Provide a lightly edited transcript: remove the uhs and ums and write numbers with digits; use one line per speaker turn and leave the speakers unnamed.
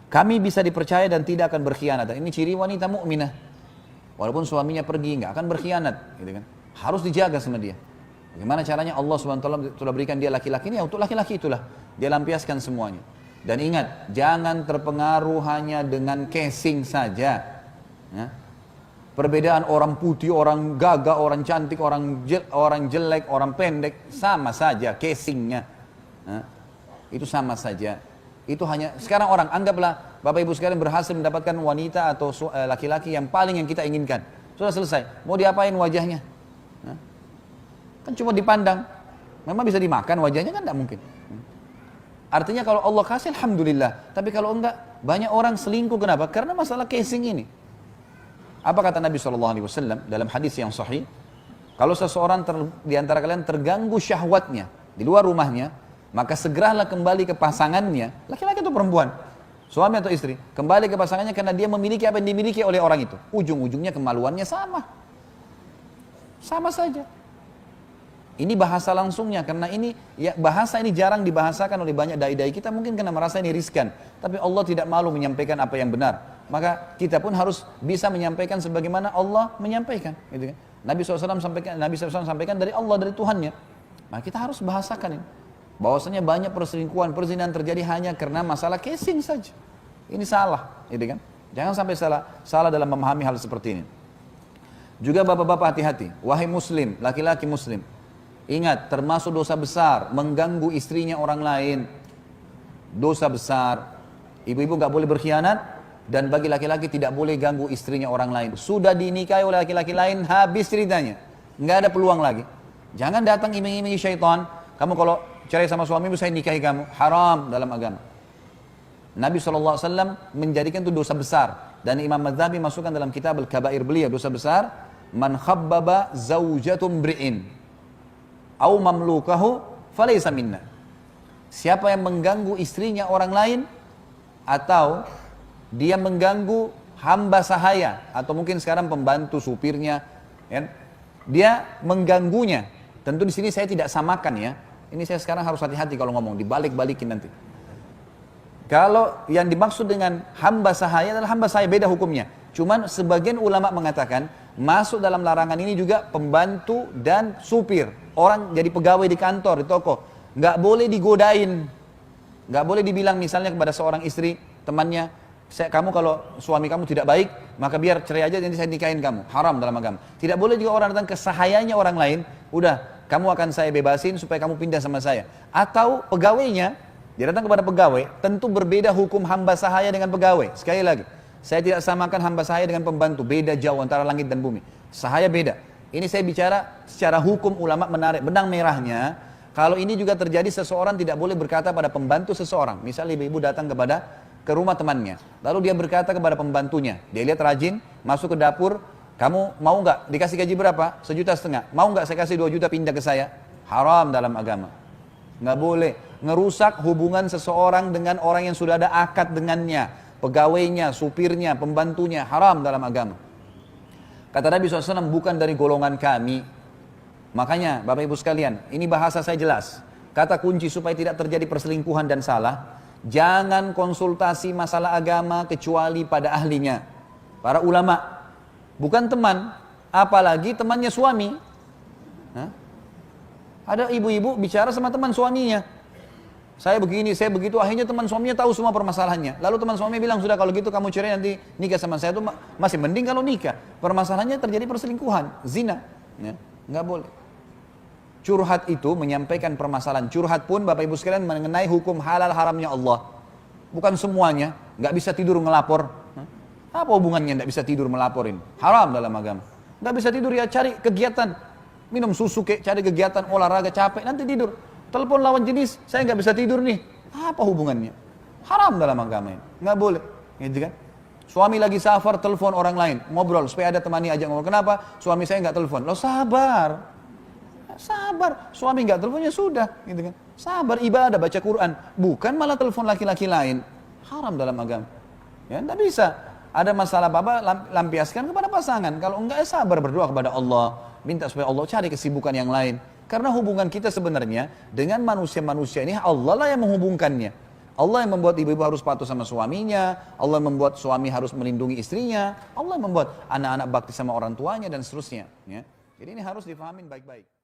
Kami bisa dipercaya dan tidak akan berkhianat. Dan ini ciri wanita mukminah. Walaupun suaminya pergi, nggak akan berkhianat, gitu kan? Harus dijaga sama dia. Bagaimana caranya? Allah SWT telah berikan dia laki-laki ini, ya untuk laki-laki itulah dia lampiaskan semuanya. Dan ingat, jangan terpengaruh hanya dengan casing saja. Ya. Perbedaan orang putih, orang gagah, orang cantik, orang jelek, orang pendek, sama saja casingnya. Ya. Itu sama saja. Itu hanya, sekarang orang, anggaplah Bapak Ibu sekalian berhasil mendapatkan wanita atau laki-laki yang paling yang kita inginkan. Sudah selesai, mau diapain wajahnya? Ya. Kan cuma dipandang. Memang bisa dimakan wajahnya kan tidak mungkin. Artinya kalau Allah kasih alhamdulillah. Tapi kalau enggak, banyak orang selingkuh kenapa? Karena masalah casing ini. Apa kata Nabi SAW dalam hadis yang sahih? Kalau seseorang di antara kalian terganggu syahwatnya di luar rumahnya, maka segeralah kembali ke pasangannya, laki-laki atau perempuan, suami atau istri, kembali ke pasangannya karena dia memiliki apa yang dimiliki oleh orang itu. Ujung-ujungnya kemaluannya sama. Sama saja. Ini bahasa langsungnya, karena ini ya, bahasa ini jarang dibahasakan oleh banyak dai-dai kita, mungkin karena merasa ini riskan. Tapi Allah tidak malu menyampaikan apa yang benar. Maka kita pun harus bisa menyampaikan sebagaimana Allah menyampaikan. Gitu kan? Nabi SAW sampaikan dari Allah, dari Tuhannya. Maka kita harus bahasakan ini. Bahwasanya banyak perselingkuhan, perzinahan terjadi hanya karena masalah casing saja. Ini salah, gitu kan? Jangan sampai salah dalam memahami hal seperti ini. Juga bapak-bapak hati-hati, wahai muslim, laki-laki muslim. Ingat, termasuk dosa besar, mengganggu istrinya orang lain. Dosa besar. Ibu-ibu gak boleh berkhianat, dan bagi laki-laki tidak boleh ganggu istrinya orang lain. Sudah dinikahi oleh laki-laki lain, habis ceritanya. Nggak ada peluang lagi. Jangan datang iming-imingi syaitan. Kamu kalau cerai sama suamimu, saya nikahi kamu. Haram dalam agama. Nabi SAW menjadikan itu dosa besar. Dan Imam Madzhabi masukkan dalam kitab Al-Kabair beliau, dosa besar. Man khabbaba zawjatum bri'in au mamlukahu falaysa minna. Siapa yang mengganggu istrinya orang lain, atau dia mengganggu hamba sahaya, atau mungkin sekarang pembantu supirnya, ya, dia mengganggunya. Tentu di sini saya tidak samakan ya. Ini saya sekarang harus hati-hati kalau ngomong, dibalik-balikin nanti. Kalau yang dimaksud dengan hamba sahaya adalah hamba sahaya, beda hukumnya. Cuman sebagian ulama mengatakan masuk dalam larangan ini juga pembantu dan supir. Orang jadi pegawai di kantor, di toko, nggak boleh digodain, nggak boleh dibilang misalnya kepada seorang istri temannya, kamu kalau suami kamu tidak baik, maka biar cerai aja nanti saya nikahin kamu. Haram dalam agama. Tidak boleh juga orang datang ke sahayanya orang lain, udah kamu akan saya bebasin supaya kamu pindah sama saya. Atau pegawainya, dia datang kepada pegawai, tentu berbeda hukum hamba sahaya dengan pegawai. Sekali lagi, saya tidak samakan hamba sahaya dengan pembantu, beda jauh antara langit dan bumi. Sahaya beda. Ini saya bicara secara hukum, ulama menarik benang merahnya. Kalau ini juga terjadi, seseorang tidak boleh berkata pada pembantu seseorang. Misalnya ibu-ibu datang ke rumah temannya, lalu dia berkata kepada pembantunya, dia lihat rajin, masuk ke dapur, kamu mau nggak dikasih gaji berapa? 1,5 juta. Mau nggak saya kasih 2 juta pindah ke saya? Haram dalam agama. Nggak boleh ngerusak hubungan seseorang dengan orang yang sudah ada akad dengannya, pegawainya, supirnya, pembantunya. Haram dalam agama. Kata Nabi SAW, bukan dari golongan kami. Makanya Bapak Ibu sekalian, ini bahasa saya jelas. Kata kunci supaya tidak terjadi perselingkuhan dan salah, jangan konsultasi masalah agama kecuali pada ahlinya, para ulama. Bukan teman, apalagi temannya suami. Hah? Ada ibu-ibu bicara sama teman suaminya, saya begini, saya begitu, akhirnya teman suaminya tahu semua permasalahannya. Lalu teman suaminya bilang, sudah kalau gitu kamu cerai, nanti nikah sama saya. Itu masih mending kalau nikah. Permasalahannya terjadi perselingkuhan, zina, ya, nggak boleh. Curhat itu menyampaikan permasalahan. Curhat pun Bapak Ibu sekalian mengenai hukum halal haramnya Allah. Bukan semuanya, nggak bisa tidur ngelapor. Apa hubungannya nggak bisa tidur melaporin? Haram dalam agama. Nggak bisa tidur ya cari kegiatan, minum susu kek, cari kegiatan olahraga, capek nanti tidur. Telepon lawan jenis, saya nggak bisa tidur nih. Apa hubungannya? Haram dalam agama ini, nggak boleh, gitu kan? Suami lagi safar, telepon orang lain, ngobrol supaya ada temani ajak ngobrol. Kenapa? Suami saya nggak telepon. Lo sabar, sabar. Suami nggak teleponnya sudah, gitu kan? Sabar, ibadah, baca Quran, bukan malah telepon laki-laki lain. Haram dalam agama. Ya, nggak bisa. Ada masalah apa, lampiaskan kepada pasangan. Kalau enggak, sabar, berdoa kepada Allah, minta supaya Allah cari kesibukan yang lain. Karena hubungan kita sebenarnya dengan manusia-manusia ini Allah lah yang menghubungkannya. Allah yang membuat ibu-ibu harus patuh sama suaminya, Allah yang membuat suami harus melindungi istrinya, Allah yang membuat anak-anak bakti sama orang tuanya dan seterusnya. Ya. Jadi ini harus difahamin baik-baik.